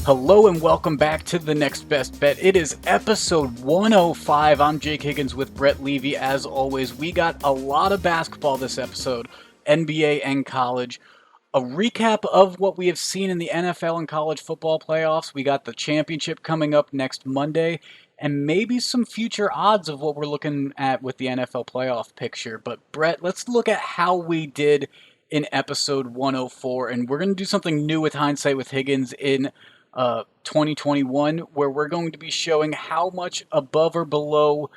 Hello and welcome back to The Next Best Bet. It is episode 105. I'm Jake Higgins with Brett Levy. As always, we got a lot of basketball this episode, NBA and college. A recap of what we have seen in the NFL and college football playoffs. We got the championship coming up next Monday, and maybe some future odds of what we're looking at with the NFL playoff picture. But Brett, let's look at how we did in episode 104, and we're going to do something new with Hindsight with Higgins in 2021, where we're going to be showing how much above or below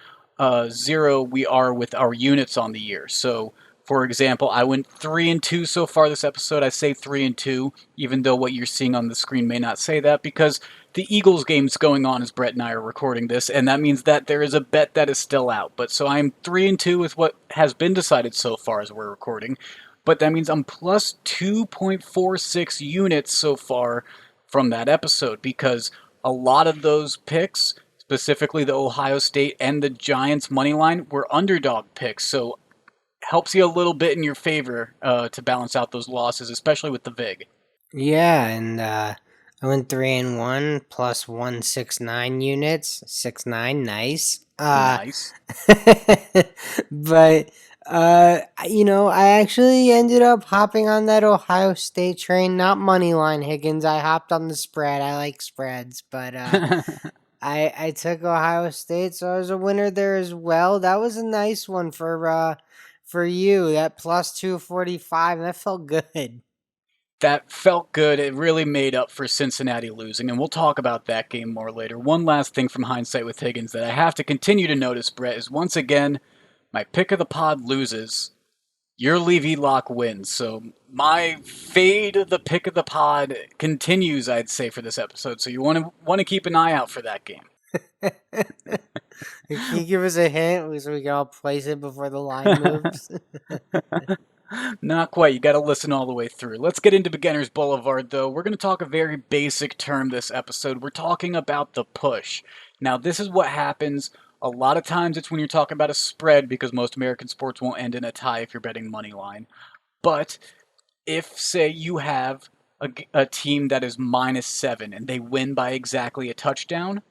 zero we are with our units on the year. So, for example, I went 3-2 so far this episode. I say 3-2, even though what you're seeing on the screen may not say that, because the Eagles game's going on as Brett and I are recording this, and that means that there is a bet that is still out. But so I'm 3-2 with what has been decided so far as we're recording. But that means I'm plus 2.46 units so far from that episode, because a lot of those picks, specifically the Ohio State and the Giants money line, were underdog picks. So helps you a little bit in your favor to balance out those losses, especially with the VIG. Yeah, and I went 3-1 plus 169 units. 69, nice. Nice. But I actually ended up hopping on that Ohio State train, not money line Higgins. I hopped on the spread. I like spreads, but I took Ohio State, so I was a winner there as well. That was a nice one for you. That plus 245, that felt good. That felt good. It really made up for Cincinnati losing, and we'll talk about that game more later. One last thing from Hindsight with Higgins that I have to continue to notice, Brett, is once again, my pick of the pod loses. Your Levy lock wins. So my fade of the pick of the pod continues, I'd say, for this episode. So you want to keep an eye out for that game. Can you give us a hint so we can all place it before the line moves? Not quite. You got to listen all the way through. Let's get into Beginner's Boulevard, though. We're going to talk a very basic term this episode. We're talking about the push. Now, this is what happens. A lot of times it's when you're talking about a spread, because most American sports won't end in a tie if you're betting money line. But if, say, you have a team that is -7 and they win by exactly a touchdown,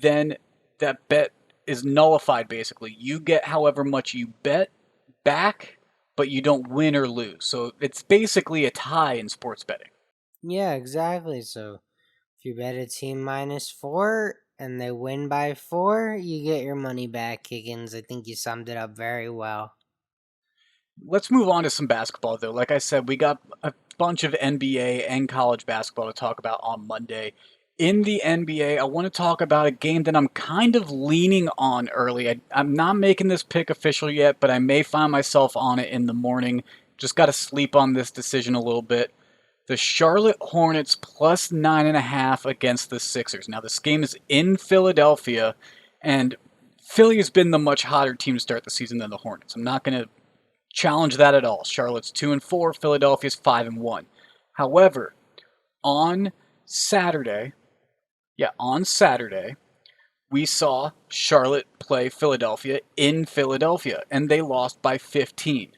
then that bet is nullified, basically. You get however much you bet back, but you don't win or lose. So it's basically a tie in sports betting. Yeah, exactly. So if you bet a team -4 and they win by 4, you get your money back, Higgins. I think you summed it up very well. Let's move on to some basketball, though. Like I said, we got a bunch of NBA and college basketball to talk about on Monday. In the NBA, I want to talk about a game that I'm kind of leaning on early. I'm not making this pick official yet, but I may find myself on it in the morning. Just got to sleep on this decision a little bit. The Charlotte Hornets plus 9.5 against the Sixers. Now, this game is in Philadelphia, and Philly has been the much hotter team to start the season than the Hornets. I'm not going to challenge that at all. Charlotte's 2-4, Philadelphia's 5-1. However, on Saturday, we saw Charlotte play Philadelphia in Philadelphia, and they lost by 15.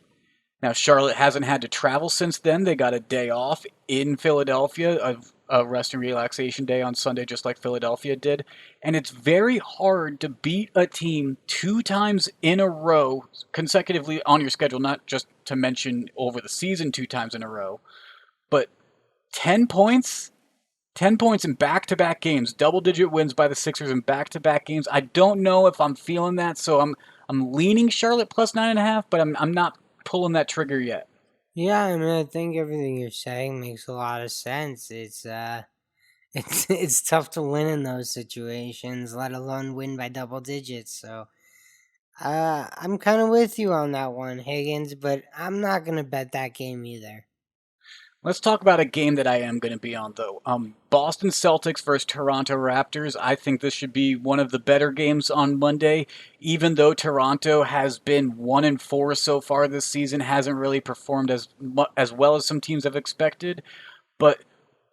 Now, Charlotte hasn't had to travel since then. They got a day off in Philadelphia, a rest and relaxation day on Sunday, just like Philadelphia did. And it's very hard to beat a team 2 times in a row consecutively on your schedule, not just to mention over the season 2 times in a row, but 10 points? 10 points in back-to-back games, double-digit wins by the Sixers in back-to-back games. I don't know if I'm feeling that, so I'm leaning Charlotte plus 9.5, but I'm not pulling that trigger yet. Yeah, I mean, I think everything you're saying makes a lot of sense. It's tough to win in those situations, let alone win by double digits. So, I'm kind of with you on that one, Higgins, but I'm not gonna bet that game either. Let's talk about a game that I am going to be on, though. Boston Celtics versus Toronto Raptors. I think this should be one of the better games on Monday, even though Toronto has been 1-4 so far this season, hasn't really performed as well as some teams have expected. But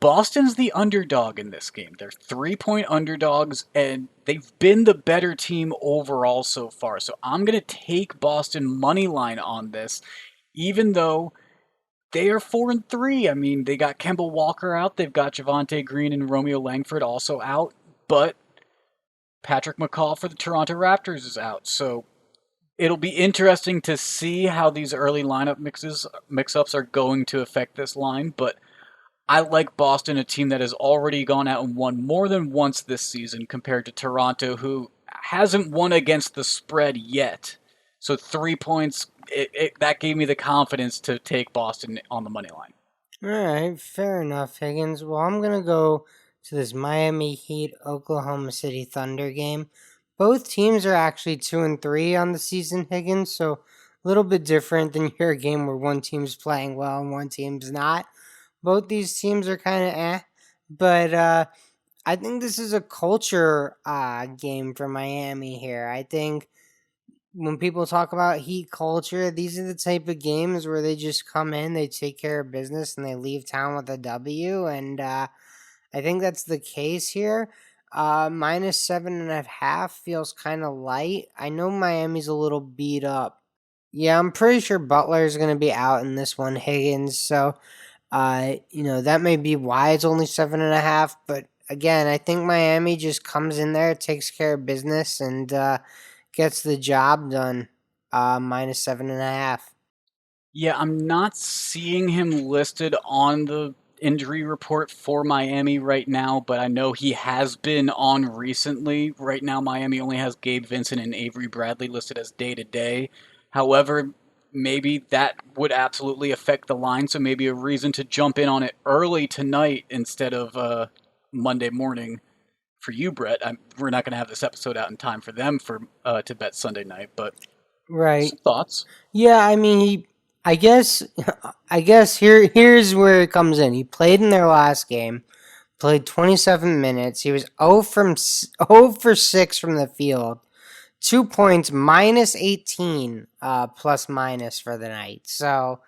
Boston's the underdog in this game. They're 3-point underdogs, and they've been the better team overall so far. So I'm going to take Boston money line on this, even though they are 4-3. I mean, they got Kemba Walker out. They've got Javonte Green and Romeo Langford also out, but Patrick McCaw for the Toronto Raptors is out. So it'll be interesting to see how these early lineup mix-ups are going to affect this line, but I like Boston, a team that has already gone out and won more than once this season compared to Toronto, who hasn't won against the spread yet. So 3 points, that gave me the confidence to take Boston on the money line. All right, fair enough, Higgins. Well, I'm going to go to this Miami Heat Oklahoma City Thunder game. Both teams are actually 2-3 on the season, Higgins, so a little bit different than your game where one team's playing well and one team's not. Both these teams are kind of but I think this is a culture game for Miami here. I think when people talk about Heat culture, these are the type of games where they just come in, they take care of business, and they leave town with a W. And I think that's the case here. Minus 7.5 feels kind of light. I know Miami's a little beat up. Yeah, I'm pretty sure Butler is going to be out in this one, Higgins. So, that may be why it's only 7.5. But again, I think Miami just comes in there, takes care of business, and gets the job done. Minus 7.5. Yeah, I'm not seeing him listed on the injury report for Miami right now, but I know he has been on recently. Right now, Miami only has Gabe Vincent and Avery Bradley listed as day-to-day. However, maybe that would absolutely affect the line, so maybe a reason to jump in on it early tonight instead of Monday morning. For you, Brett, we're not going to have this episode out in time for them to bet Sunday night, but Right. some thoughts. Yeah, I mean, I guess here's where it comes in. He played in their last game, played 27 minutes. He was 0 for 6 from the field. 2 points, minus 18 plus minus for the night. So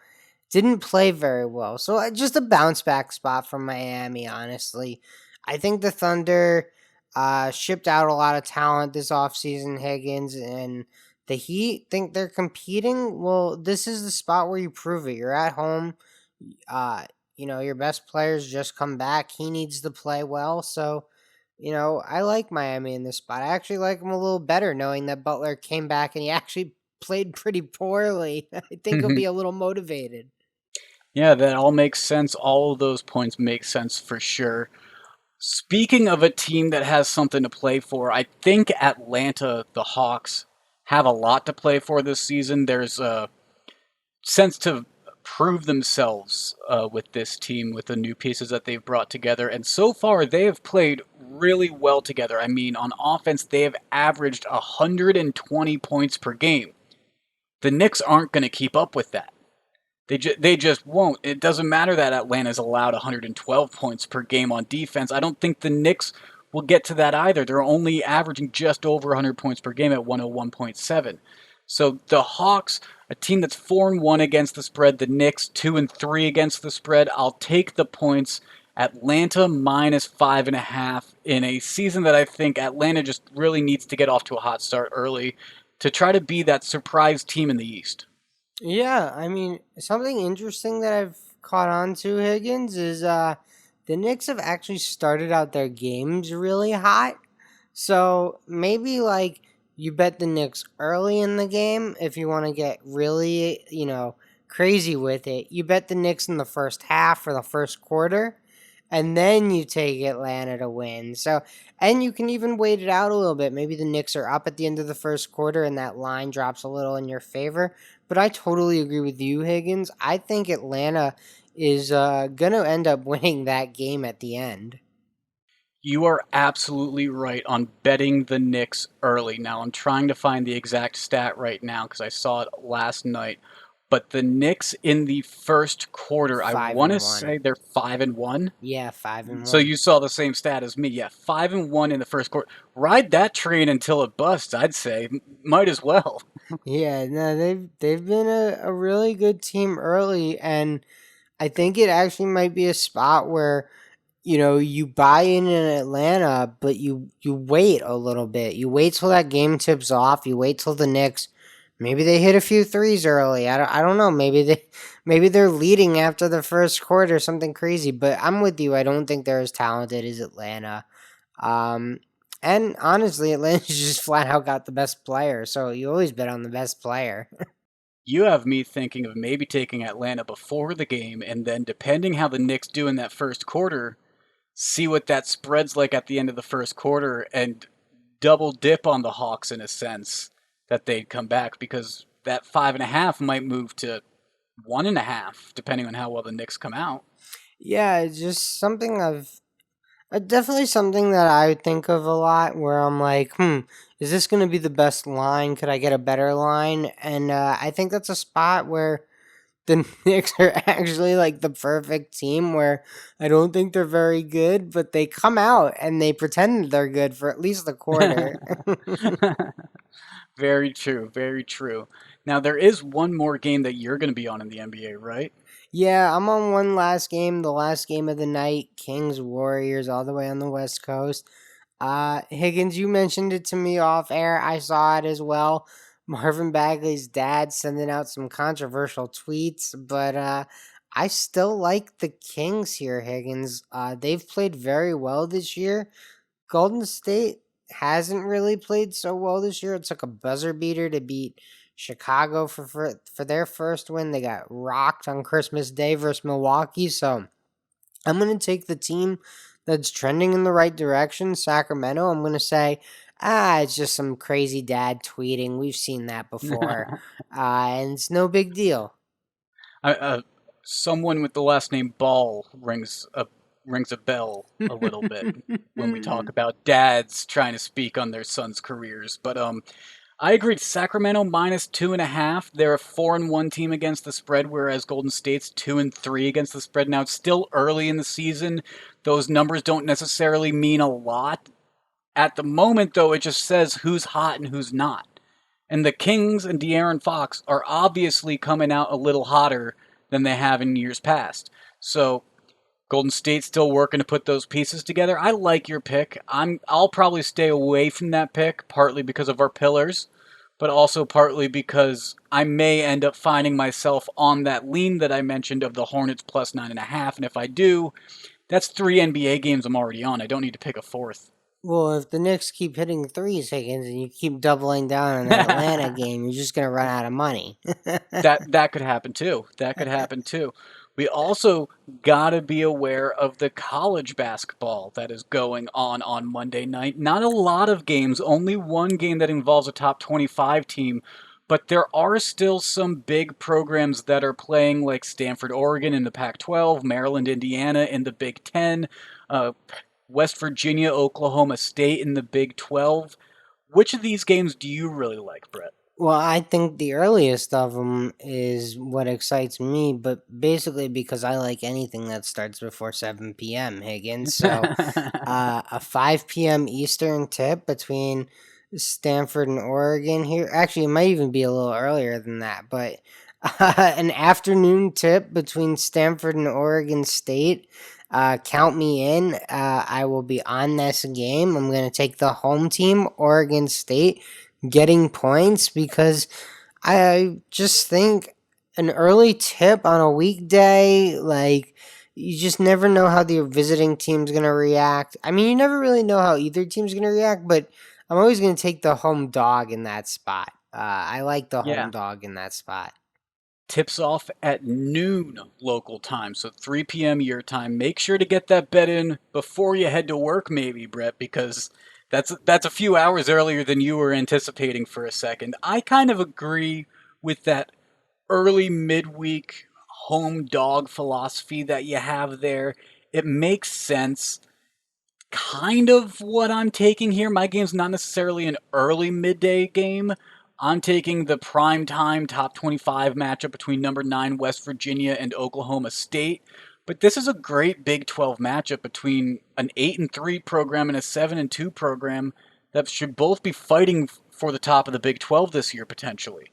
didn't play very well. So just a bounce back spot from Miami, honestly. I think the Thunder shipped out a lot of talent this offseason, Higgins, and the Heat think they're competing. Well, this is the spot where you prove it. You're at home. Your best players just come back. He needs to play well. So, I like Miami in this spot. I actually like him a little better knowing that Butler came back and he actually played pretty poorly. I think he'll be a little motivated. Yeah, that all makes sense. All of those points make sense for sure. Speaking of a team that has something to play for, I think Atlanta, the Hawks, have a lot to play for this season. There's a sense to prove themselves with this team, with the new pieces that they've brought together. And so far, they have played really well together. I mean, on offense, they have averaged 120 points per game. The Knicks aren't going to keep up with that. They just won't. It doesn't matter that Atlanta's allowed 112 points per game on defense. I don't think the Knicks will get to that either. They're only averaging just over 100 points per game at 101.7. So the Hawks, a team that's 4-1 against the spread, the Knicks 2-3 against the spread. I'll take the points. Atlanta minus 5.5 in a season that I think Atlanta just really needs to get off to a hot start early to try to be that surprise team in the East. Yeah, I mean, something interesting that I've caught on to, Higgins, is the Knicks have actually started out their games really hot. So maybe like you bet the Knicks early in the game if you want to get really, crazy with it. You bet the Knicks in the first half or the first quarter, and then you take Atlanta to win. So, and you can even wait it out a little bit. Maybe the Knicks are up at the end of the first quarter and that line drops a little in your favor. But I totally agree with you, Higgins. I think Atlanta is going to end up winning that game at the end. You are absolutely right on betting the Knicks early. Now, I'm trying to find the exact stat right now because I saw it last night. But the Knicks in the first quarter, I want to say they're 5-1. Yeah, 5-1. So you saw the same stat as me. Yeah, 5-1 in the first quarter. Ride that train until it busts, I'd say. Might as well. Yeah, no, they've been a really good team early, and I think it actually might be a spot where you buy in Atlanta, but you wait a little bit. You wait till that game tips off. You wait till the Knicks Maybe they hit a few threes early. I don't know. Maybe they're leading after the first quarter, something crazy. But I'm with you. I don't think they're as talented as Atlanta. Um, and honestly, Atlanta just flat out got the best player. So you always bet on the best player. You have me thinking of maybe taking Atlanta before the game, and then depending how the Knicks do in that first quarter, see what that spread's like at the end of the first quarter, and double dip on the Hawks in a sense that they'd come back because that 5.5 might move to 1.5 depending on how well the Knicks come out. Yeah, it's just something definitely something that I think of a lot where I'm like, is this going to be the best line? Could I get a better line? And I think that's a spot where the Knicks are actually like the perfect team where I don't think they're very good, but they come out and they pretend they're good for at least the quarter. Very true, very true. Now there is one more game that you're going to be on in the NBA, right? Yeah, I'm on one last game, the last game of the night, Kings Warriors, all the way on the West Coast. Higgins, you mentioned it to me off air. I saw it as well. Marvin Bagley's dad sending out some controversial tweets, but I still like the Kings here, Higgins. They've played very well this year. Golden State hasn't really played so well this year. It took a buzzer beater to beat Chicago for their first win. They got rocked on Christmas Day versus Milwaukee. So I'm going to take the team that's trending in the right direction, Sacramento. I'm going to say, it's just some crazy dad tweeting. We've seen that before. And it's no big deal. Someone with the last name Ball rings a bell a little bit when we talk about dads trying to speak on their sons' careers. But I agree. Sacramento -2.5. They're a 4-1 team against the spread, whereas Golden State's 2-3 against the spread. Now it's still early in the season. Those numbers don't necessarily mean a lot. At the moment, though, it just says who's hot and who's not. And the Kings and De'Aaron Fox are obviously coming out a little hotter than they have in years past. So Golden State's still working to put those pieces together. I like your pick. I'll probably stay away from that pick, partly because of our pillars, but also partly because I may end up finding myself on that lean that I mentioned of the Hornets plus 9.5. And if I do, that's 3 NBA games I'm already on. I don't need to pick a fourth. Well, if the Knicks keep hitting threes, Higgins, and you keep doubling down on that Atlanta game, you're just going to run out of money. That could happen too. That could happen too. We also got to be aware of the college basketball that is going on Monday night. Not a lot of games, only one game that involves a top 25 team, but there are still some big programs that are playing, like Stanford, Oregon in the Pac-12, Maryland, Indiana in the Big Ten, uh, West Virginia, Oklahoma State in the Big 12. Which of these games do you really like, Brett? Well, I think the earliest of them is what excites me, but basically because I like anything that starts before 7 p.m., Higgins. So a 5 p.m. Eastern tip between Stanford and Oregon here. Actually, it might even be a little earlier than that, but an afternoon tip between Stanford and Oregon State. Count me in. I will be on this game. I'm going to take the home team, Oregon State, getting points because I just think an early tip on a weekday, like, you just never know how the visiting team's going to react. I mean, you never really know how either team's going to react, but I'm always going to take the home dog in that spot. I like the Yeah. home dog in that spot. Tips off at noon local time, so 3 p.m. your time. Make sure to get that bet in before you head to work, maybe, Brett, because that's a few hours earlier than you were anticipating for a second. I kind of agree with that early midweek home dog philosophy that you have there. It makes sense. Kind of what I'm taking here. My game's not necessarily an early midday game. I'm taking the prime time top 25 matchup between number 9 West Virginia and Oklahoma State. But this is a great Big 12 matchup between an 8-3 program and a 7-2 program that should both be fighting for the top of the Big 12 this year potentially.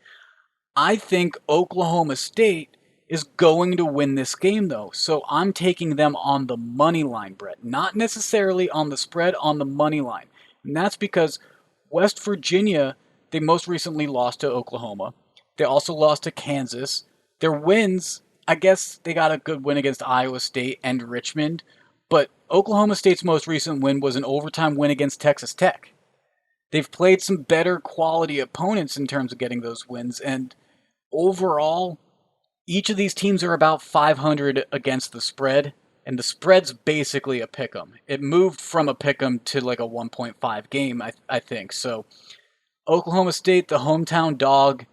I think Oklahoma State is going to win this game, though. So I'm taking them on the money line, Brett. Not necessarily on the spread, on the money line. And that's because West Virginia They most recently lost to Oklahoma. They also lost to Kansas. Their wins, I guess they got a good win against Iowa State and Richmond, but Oklahoma State's most recent win was an overtime win against Texas Tech. They've played some better quality opponents in terms of getting those wins, and overall, each of these teams are about 500 against the spread, and the spread's basically a pick 'em. It moved from a pick 'em to like a 1.5 game, I think. So Oklahoma State, the hometown dog,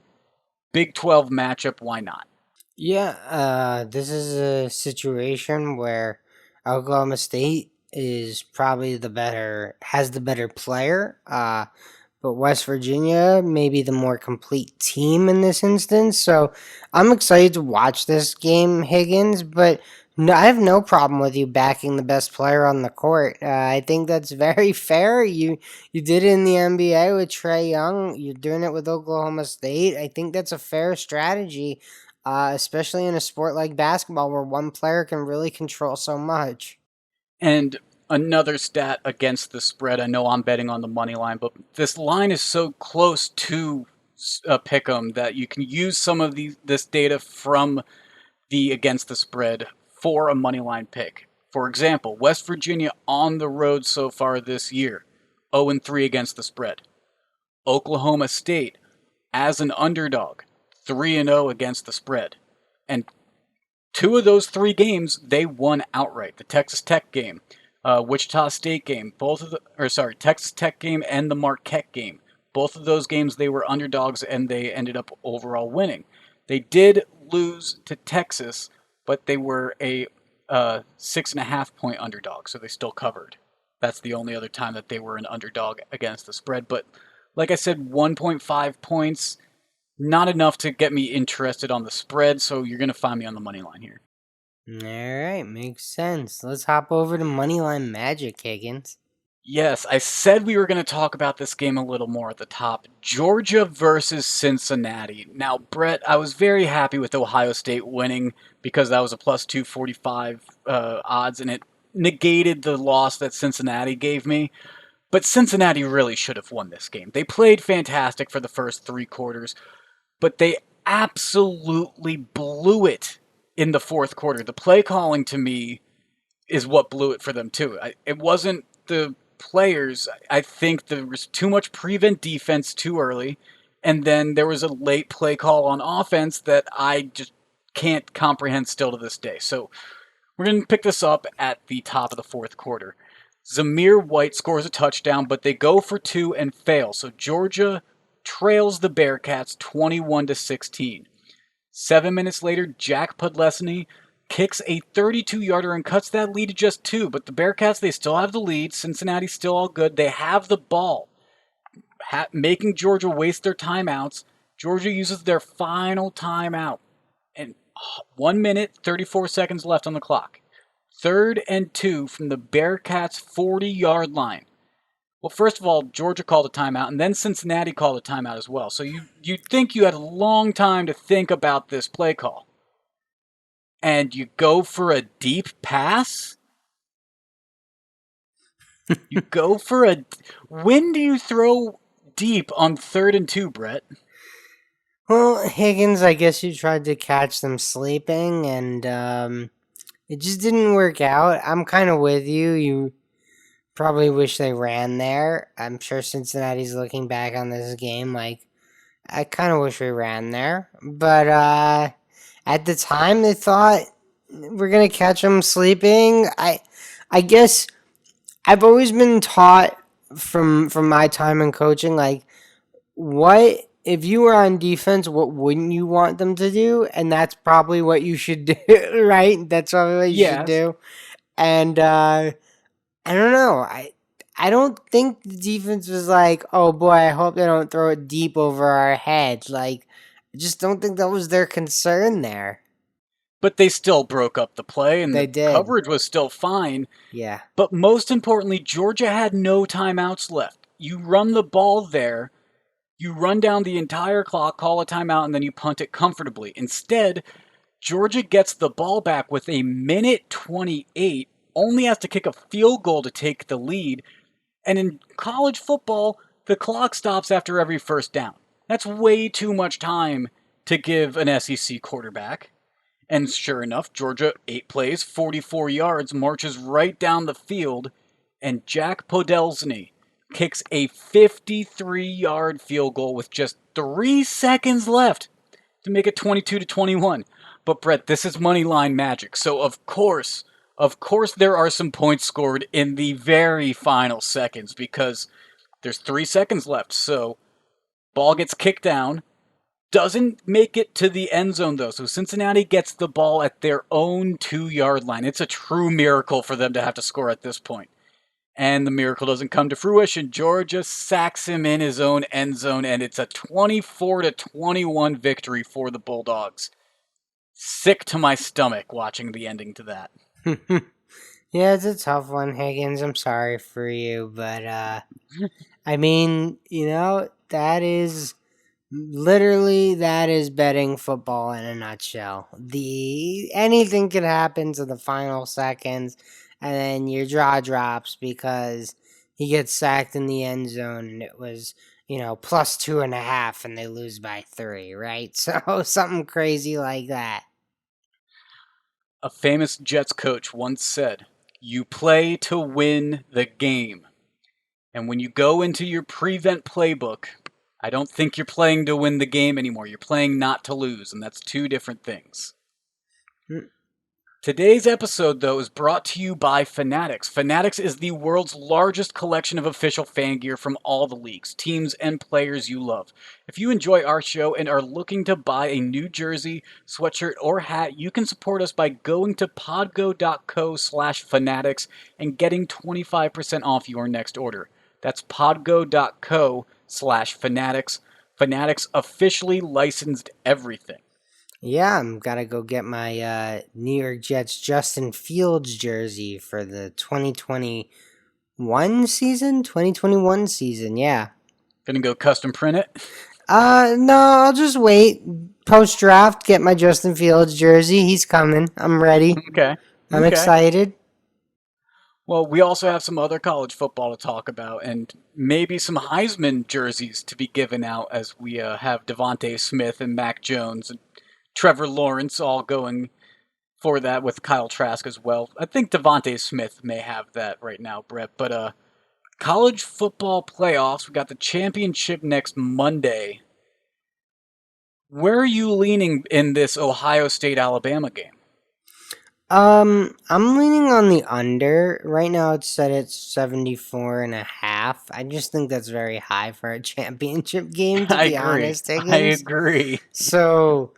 Big 12 matchup, why not? Yeah, this is a situation where Oklahoma State is probably has the better player. But West Virginia may be the more complete team in this instance. So I'm excited to watch this game, Higgins. But no, I have no problem with you backing the best player on the court. I think that's very fair. You did it in the NBA with Trae Young. You're doing it with Oklahoma State. I think that's a fair strategy, especially in a sport like basketball where one player can really control so much. And another stat against the spread. I know I'm betting on the money line, but this line is so close to a pick 'em that you can use some of this data from the against the spread for a money line pick. For example, West Virginia on the road so far this year, 0-3 against the spread. Oklahoma State as an underdog, 3-0 against the spread. And two of those three games they won outright. The Texas Tech game, Wichita State game, Texas Tech game and the Marquette game. Both of those games they were underdogs and they ended up overall winning. They did lose to Texas, but they were a 6.5 point underdog, so they still covered. That's the only other time that they were an underdog against the spread. But like I said, 1.5 points, not enough to get me interested on the spread, so you're going to find me on the money line here. All right, makes sense. Let's hop over to Moneyline Magic, Higgins. Yes, I said we were going to talk about this game a little more at the top. Georgia versus Cincinnati. Now, Brett, I was very happy with Ohio State winning because that was a plus 245 odds, and it negated the loss that Cincinnati gave me. But Cincinnati really should have won this game. They played fantastic for the first three quarters, but they absolutely blew it in the fourth quarter. The play calling to me is what blew it for them, too. It wasn't the players. I think there was too much prevent defense too early, and then there was a late play call on offense that I just can't comprehend still to this day. So we're going to pick this up at the top of the fourth quarter. Zamir White scores a touchdown, but they go for two and fail. So Georgia trails the Bearcats 21-16. 7 minutes later, Jack Podlesny kicks a 32-yarder and cuts that lead to just two. But the Bearcats, they still have the lead. Cincinnati's still all good. They have the ball, making Georgia waste their timeouts. Georgia uses their final timeout. And 1 minute, 34 seconds left on the clock. 3rd and 2 from the Bearcats' 40-yard line. Well, first of all, Georgia called a timeout, and then Cincinnati called a timeout as well. So you'd think you had a long time to think about this play call. And you go for a deep pass? You go for a... When do you throw deep on 3rd and 2, Brett? Well, Higgins, I guess you tried to catch them sleeping, and it just didn't work out. I'm kind of with you. You probably wish they ran there. I'm sure Cincinnati's looking back on this game like, I kind of wish we ran there. But at the time, they thought we're going to catch them sleeping. I guess I've always been taught from my time in coaching, like, what if you were on defense, what wouldn't you want them to do? And that's probably what you should do, right? That's probably what you should do. And I don't know. I don't think the defense was like, oh boy, I hope they don't throw it deep over our head. Like, I just don't think that was their concern there. But they still broke up the play, and They the did. coverage was still fine. Yeah. But most importantly, Georgia had no timeouts left. You run the ball there, you run down the entire clock, call a timeout, and then you punt it comfortably. Instead, Georgia gets the ball back with a minute 28, only has to kick a field goal to take the lead. And in college football, The clock stops after every first down. That's way too much time to give an SEC quarterback. And sure enough, Georgia, 8 plays, 44 yards, marches right down the field, and Jack Podolsny kicks a 53-yard field goal with just 3 seconds left to make it 22-21. But Brett, this is money line magic. So of course there are some points scored in the very final seconds because there's 3 seconds left. So ball gets kicked down. Doesn't make it to the end zone, though. So Cincinnati gets the ball at their own 2-yard line. It's a true miracle for them to have to score at this point. And the miracle doesn't come to fruition. Georgia sacks him in his own end zone, and it's a 24-21 victory for the Bulldogs. Sick to my stomach watching the ending to that. Yeah, it's a tough one, Higgins. I'm sorry for you, but I mean, that is betting football in a nutshell. Anything can happen to the final seconds, and then your jaw drops because he gets sacked in the end zone, and it was plus 2.5, and they lose by 3, right? So something crazy like that. A famous Jets coach once said, "You play to win the game." And when you go into your prevent playbook, I don't think you're playing to win the game anymore. You're playing not to lose, and that's two different things. Today's episode, though, is brought to you by Fanatics. Fanatics is the world's largest collection of official fan gear from all the leagues, teams, and players you love. If you enjoy our show and are looking to buy a new jersey, sweatshirt, or hat, you can support us by going to podgo.co/fanatics and getting 25% off your next order. That's podgo.co/fanatics. Fanatics officially licensed everything. Yeah, I'm gotta go get my New York Jets Justin Fields jersey for the 2021 season, yeah. Gonna go custom print it? No, I'll just wait. Post-draft, get my Justin Fields jersey. He's coming. I'm ready. Okay. I'm excited. Well, we also have some other college football to talk about, and maybe some Heisman jerseys to be given out as we have DeVonta Smith and Mac Jones and Trevor Lawrence all going for that with Kyle Trask as well. I think DeVonta Smith may have that right now, Brett. But college football playoffs, we got the championship next Monday. Where are you leaning in this Ohio State-Alabama game? I'm leaning on the under. Right now it's set at 74.5. I just think that's very high for a championship game, to be honest, Higgins. I agree. So,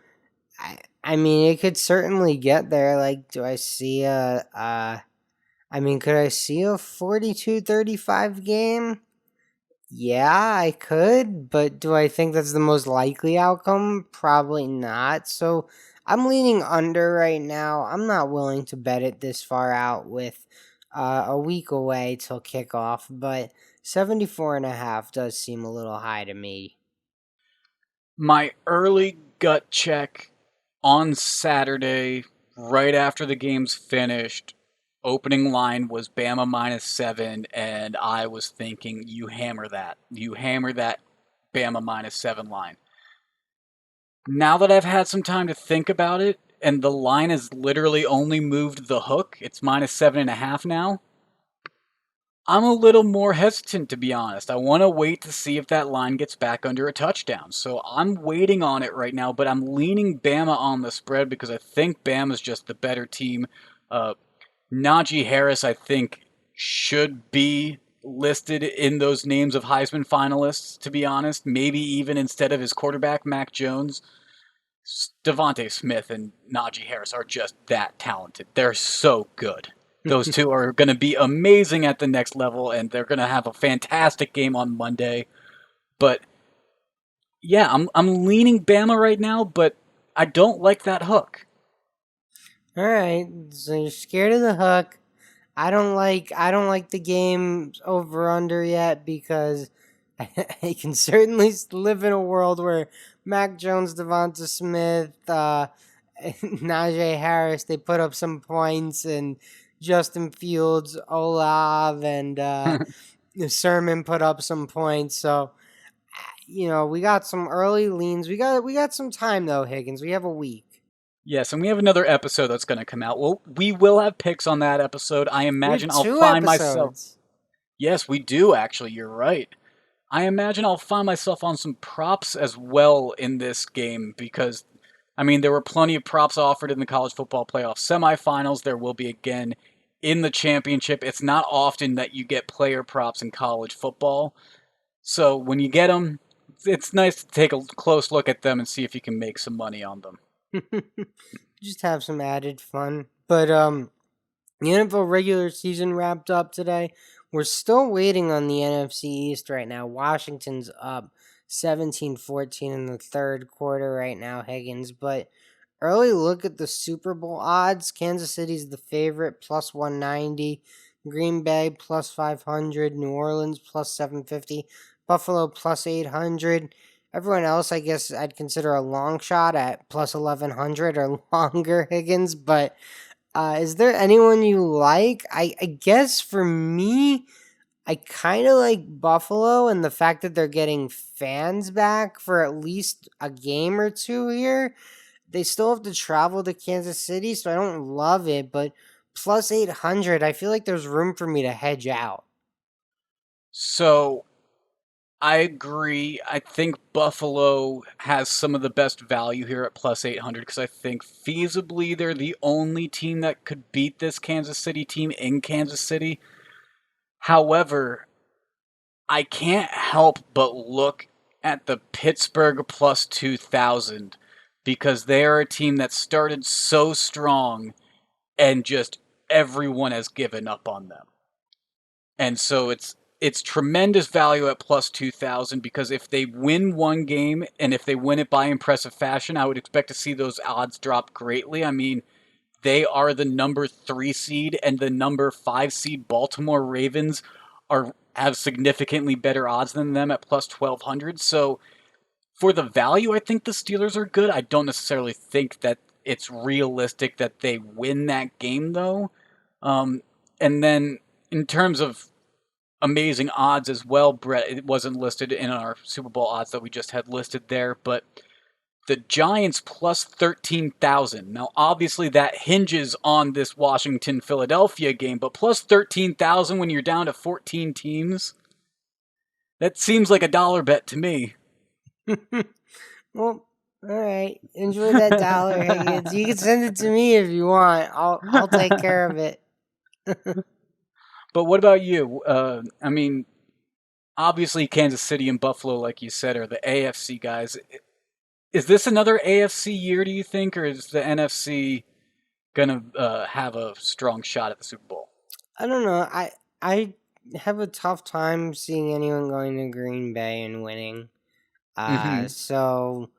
I mean, it could certainly get there. Like, do I see could I see a 42-35 game? Yeah, I could, but do I think that's the most likely outcome? Probably not. So I'm leaning under right now. I'm not willing to bet it this far out with a week away till kickoff, but 74.5 does seem a little high to me. My early gut check on Saturday, right after the game's finished, opening line was Bama -7, and I was thinking, you hammer that. You hammer that Bama -7 line. Now that I've had some time to think about it, and the line has literally only moved the hook, it's -7.5 now, I'm a little more hesitant, to be honest. I want to wait to see if that line gets back under a touchdown. So I'm waiting on it right now, but I'm leaning Bama on the spread because I think Bama's just the better team. Najee Harris, I think, should be listed in those names of Heisman finalists, to be honest. Maybe even instead of his quarterback, Mac Jones. DeVonta Smith and Najee Harris are just that talented. They're so good. Those two are going to be amazing at the next level, and they're going to have a fantastic game on Monday. But yeah, I'm leaning Bama right now, but I don't like that hook. All right, so you're scared of the hook. I don't like the game over under yet because I can certainly live in a world where Mac Jones, DeVonta Smith, Najee Harris, they put up some points, and Justin Fields, Olave, and Sermon put up some points, so we got some early leans. We got some time though, Higgins. We have a week. Yes, and we have another episode that's going to come out. Well, we will have picks on that episode. I We have imagine I'll two find myself. episodes. Yes, we do actually. You're right. I imagine I'll find myself on some props as well in this game because, I mean, there were plenty of props offered in the college football playoff semifinals. There will be again in the championship. It's not often that you get player props in college football. So when you get them, it's nice to take a close look at them and see if you can make some money on them. Just have some added fun. But the NFL regular season wrapped up today. We're still waiting on the NFC East right now. Washington's up 17-14 in the third quarter right now, Higgins. But early look at the Super Bowl odds. Kansas City's the favorite, plus 190. Green Bay, plus 500. New Orleans, plus 750. Buffalo, plus 800. Everyone else, I guess, I'd consider a long shot at plus 1100 or longer, Higgins. But is there anyone you like? I guess for me, I kind of like Buffalo and the fact that they're getting fans back for at least a game or two here. They still have to travel to Kansas City, so I don't love it, but plus 800, I feel like there's room for me to hedge out. So I agree. I think Buffalo has some of the best value here at plus 800 because I think feasibly they're the only team that could beat this Kansas City team in Kansas City. However, I can't help but look at the Pittsburgh plus 2000 because they are a team that started so strong and just everyone has given up on them. And so it's tremendous value at plus 2000 because if they win one game and if they win it by impressive fashion, I would expect to see those odds drop greatly. I mean, they are the number 3 seed and the number 5 seed Baltimore Ravens have significantly better odds than them at plus 1200. So for the value, I think the Steelers are good. I don't necessarily think that it's realistic that they win that game though. And then in terms of amazing odds as well, Brett. It wasn't listed in our Super Bowl odds that we just had listed there, but the Giants plus 13,000. Now, obviously, that hinges on this Washington Philadelphia game, but plus 13,000 when you're down to 14 teams, that seems like a dollar bet to me. Well, all right. Enjoy that dollar, Higgins. You can send it to me if you want. I'll take care of it. But what about you? I mean, obviously Kansas City and Buffalo, like you said, are the AFC guys. Is this another AFC year, do you think, or is the NFC gonna have a strong shot at the Super Bowl? I don't know. I have a tough time seeing anyone going to Green Bay and winning. Mm-hmm. So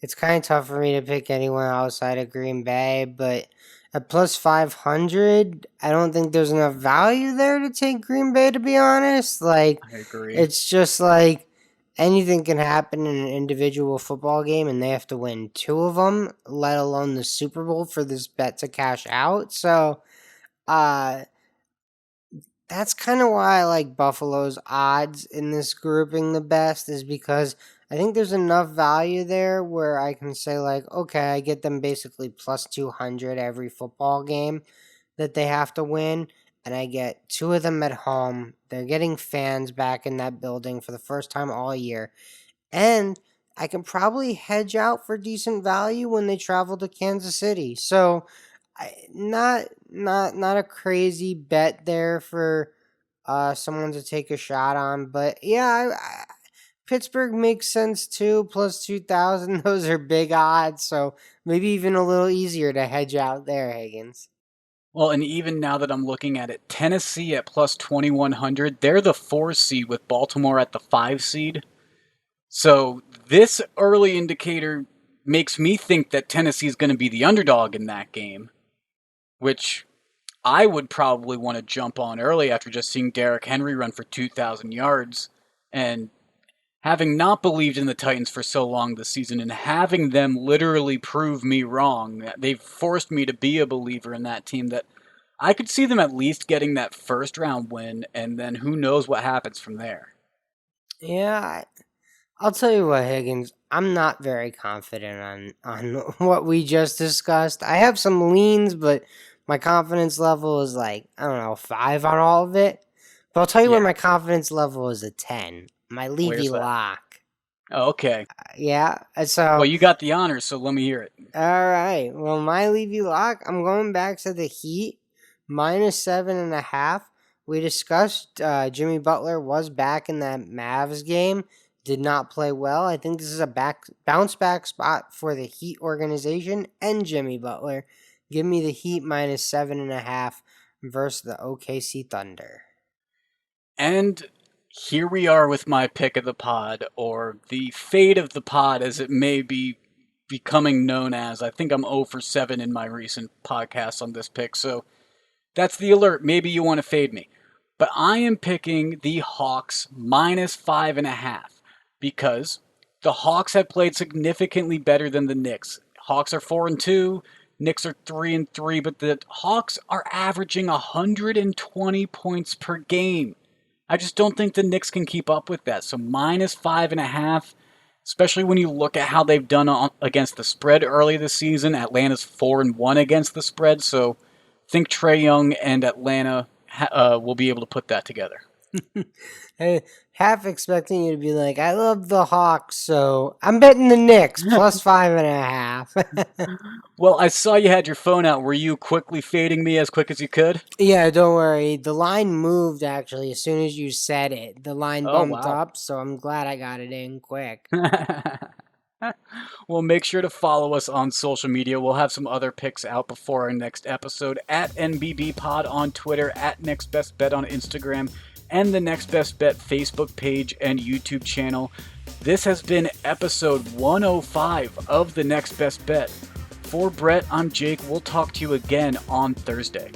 it's kind of tough for me to pick anyone outside of Green Bay, but at plus 500, I don't think there's enough value there to take Green Bay, to be honest. Like, I agree. it's just like anything can happen in an individual football game, and they have to win 2 of them, let alone the Super Bowl for this bet to cash out. So, that's kind of why I like Buffalo's odds in this grouping the best, is because I think there's enough value there where I can say, like, okay, I get them basically plus 200 every football game that they have to win, and I get 2 of them at home. They're getting fans back in that building for the first time all year, and I can probably hedge out for decent value when they travel to Kansas City. So, not a crazy bet there for someone to take a shot on, but yeah, Pittsburgh makes sense too. Plus 2000, those are big odds, so maybe even a little easier to hedge out there, Higgins. Well, and even now that I'm looking at it, Tennessee at plus 2100, they're the 4 seed with Baltimore at the 5 seed. So this early indicator makes me think that Tennessee is going to be the underdog in that game, which I would probably want to jump on early after just seeing Derrick Henry run for 2,000 yards and having not believed in the Titans for so long this season and having them literally prove me wrong. They've forced me to be a believer in that team that I could see them at least getting that first round win, and then who knows what happens from there. Yeah, I'll tell you what, Higgins. I'm not very confident on what we just discussed. I have some leans, but my confidence level is like, I don't know, 5 on all of it. But I'll tell you where Yeah. my confidence level is a 10. My Levy Where's that? lock. Oh, okay. Yeah, so Well, you got the honors, so let me hear it. all right. Well, my Levy lock, I'm going back to the Heat, -7.5. We discussed Jimmy Butler was back in that Mavs game, did not play well. I think this is a bounce back spot for the Heat organization and Jimmy Butler. Give me the Heat -7.5 versus the OKC Thunder. And here we are with my pick of the pod, or the fate of the pod as it may be becoming known as. I think I'm 0 for 7 in my recent podcasts on this pick, so that's the alert. Maybe you want to fade me. But I am picking the Hawks -5.5 because the Hawks have played significantly better than the Knicks. Hawks are 4-2, Knicks are 3-3, but the Hawks are averaging 120 points per game. I just don't think the Knicks can keep up with that. So -5.5, especially when you look at how they've done against the spread early this season. Atlanta's 4-1 against the spread, so I think Trae Young and Atlanta will be able to put that together. Hey, half expecting you to be like, I love the Hawks, so I'm betting the Knicks +5.5. Well, I saw you had your phone out. Were you quickly fading me as quick as you could? Yeah, don't worry. The line moved actually as soon as you said it. The line Oh, bumped wow. up, so I'm glad I got it in quick. Well, make sure to follow us on social media. We'll have some other picks out before our next episode at NBB Pod on Twitter, at Next Best Bet on Instagram, and the Next Best Bet Facebook page and YouTube channel. This has been episode 105 of the Next Best Bet. For Brett, I'm Jake. We'll talk to you again on Thursday.